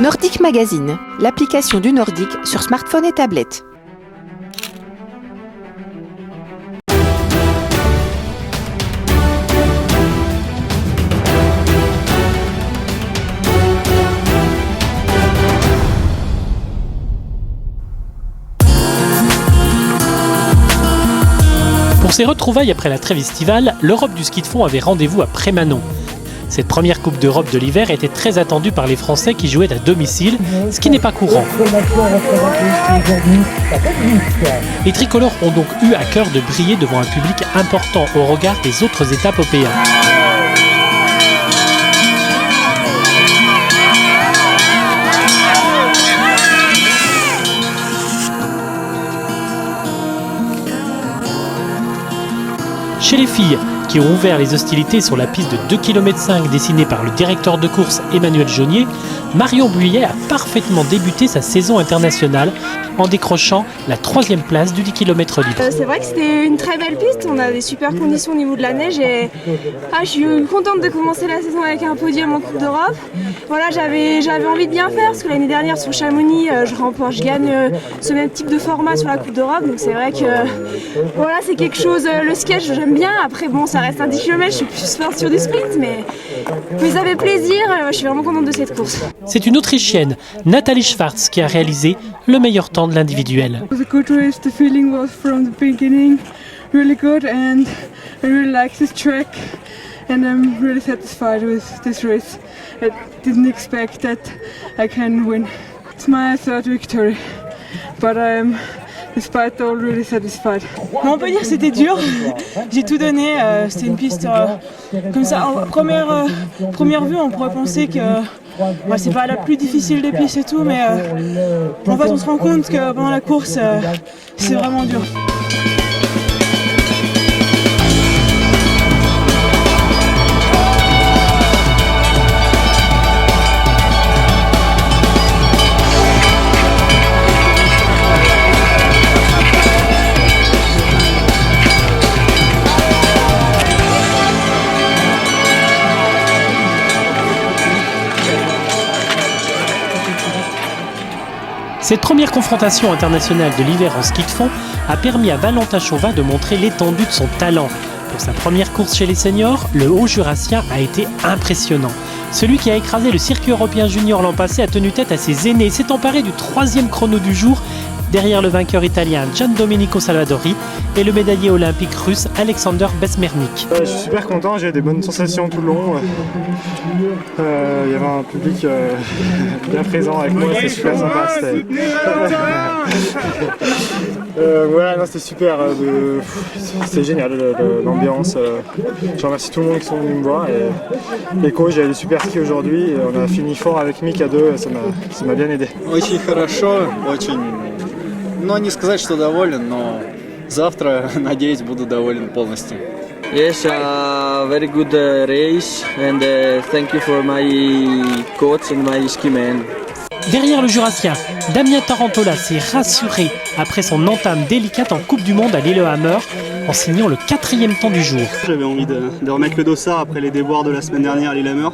Nordic Magazine, l'application du Nordic sur smartphone et tablette. Pour ses retrouvailles après la trêve estivale, l'Europe du ski de fond avait rendez-vous à Prémanon. Cette première Coupe d'Europe de l'hiver était très attendue par les Français qui jouaient à domicile, ce qui n'est pas courant. Les tricolores ont donc eu à cœur de briller devant un public important au regard des autres étapes européennes. Chez les filles, qui ont ouvert les hostilités sur la piste de 2,5 km dessinée par le directeur de course Emmanuel Jaunier, Marion Buyet a parfaitement débuté sa saison internationale en décrochant la 3e place du 10 km libre. C'est vrai que c'était une très belle piste, on a des super conditions au niveau de la neige et je suis contente de commencer la saison avec un podium en Coupe d'Europe. Voilà, j'avais envie de bien faire parce que l'année dernière sur Chamonix, je gagne ce même type de format sur la Coupe d'Europe, donc c'est vrai que voilà, c'est quelque chose, le sketch j'aime bien, après bon ça reste un 10 km, je suis plus forte sur du sprint, mais ça fait plaisir, je suis vraiment contente de cette course. C'est une Autrichienne, Nathalie Schwarz, qui a réalisé le meilleur temps de l'individuel. It was a good race. The feeling was from the beginning really good, and I really like this track, and I'm really satisfied with this race. I didn't expect that I can win. It's my 3rd victory, but I'm despite all really satisfied. On peut dire que c'était dur, j'ai tout donné, c'était une piste comme ça, en première vue on pourrait penser que c'est pas la plus difficile des pistes et tout, mais en fait on se rend compte que pendant la course c'est vraiment dur. Cette première confrontation internationale de l'hiver en ski de fond a permis à Valentin Chauvin de montrer l'étendue de son talent. Pour sa première course chez les seniors, le Haut-Jurassien a été impressionnant. Celui qui a écrasé le circuit européen junior l'an passé a tenu tête à ses aînés et s'est emparé du 3e chrono du jour, derrière le vainqueur italien Gian Domenico Salvadori et le médaillé olympique russe Alexander Besmernik. Je suis super content, j'ai des bonnes sensations tout le long. Il y avait un public bien présent avec moi, c'était super sympa. Voilà, c'était super, c'était génial l'ambiance. Je remercie tout le monde qui sont venus me voir. Et coach, j'ai des super skis aujourd'hui et on a fini fort avec Mick à 2, ça m'a bien aidé. Очень хорошо, очень, не сказать, что доволен, но завтра, надеюсь, буду доволен полностью. Yes, very good race and thank you for my coach and my ski man. Derrière le Jurassien, Damien Tarantola s'est rassuré après son entame délicate en Coupe du Monde à Lillehammer en signant le 4e temps du jour. J'avais envie de remettre le dossard après les déboires de la semaine dernière à Lillehammer.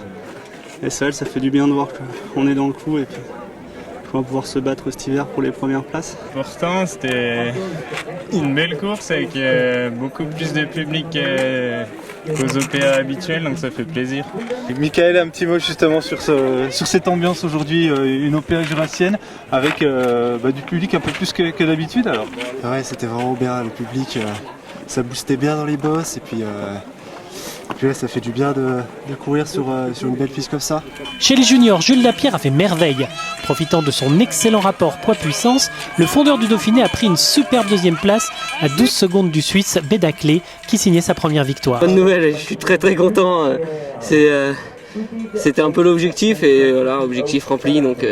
Et ça fait du bien de voir qu'on est dans le coup et puis qu'on va pouvoir se battre cet hiver pour les premières places. Pourtant, c'était une belle course avec beaucoup plus de public qu'aux OPA habituels, donc ça fait plaisir. Michael, un petit mot justement sur cette ambiance aujourd'hui, une OPA jurassienne avec du public un peu plus que d'habitude alors. Ouais, c'était vraiment bien, le public, ça boostait bien dans les bosses et puis là, ça fait du bien de courir sur une belle piste comme ça. Chez les juniors, Jules Lapierre a fait merveille. Profitant de son excellent rapport poids-puissance, le fondeur du Dauphiné a pris une superbe 2e place à 12 secondes du Suisse Bédaclé qui signait sa première victoire. Bonne nouvelle, je suis très content. C'était un peu l'objectif et voilà, objectif rempli, donc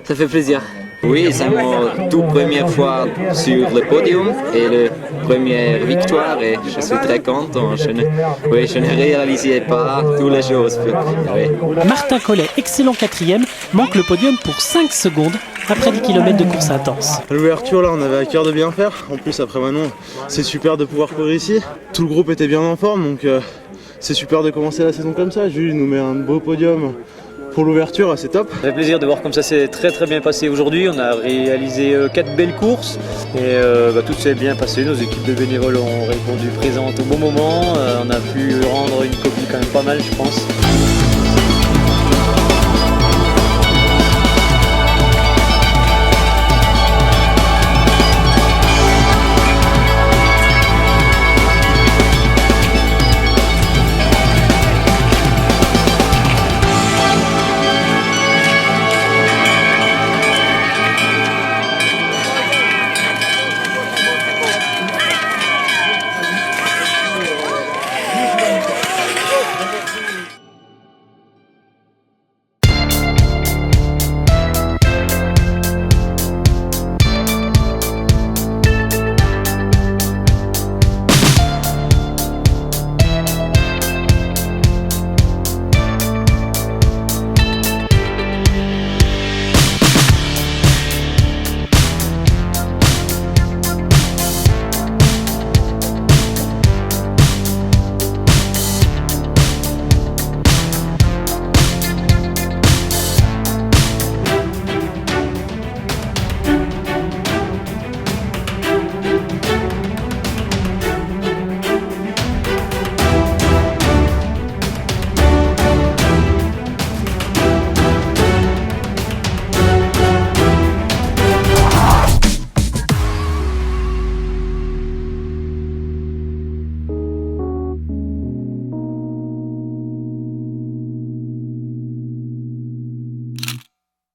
ça fait plaisir. Oui, c'est mon toute première fois sur le podium et la première victoire et je suis très content. Je ne réalisais pas toutes les choses. Oui. Martin Collet, excellent 4e, manque le podium pour 5 secondes après 10 km de course intense. L'ouverture là, on avait à cœur de bien faire. En plus après Manon, c'est super de pouvoir courir ici. Tout le groupe était bien en forme donc c'est super de commencer la saison comme ça. Jules nous met un beau podium pour l'ouverture, c'est top. Ça fait plaisir de voir comme ça s'est très bien passé aujourd'hui. On a réalisé 4 belles courses et tout s'est bien passé. Nos équipes de bénévoles ont répondu présentes au bon moment. On a pu rendre une copie quand même pas mal, je pense.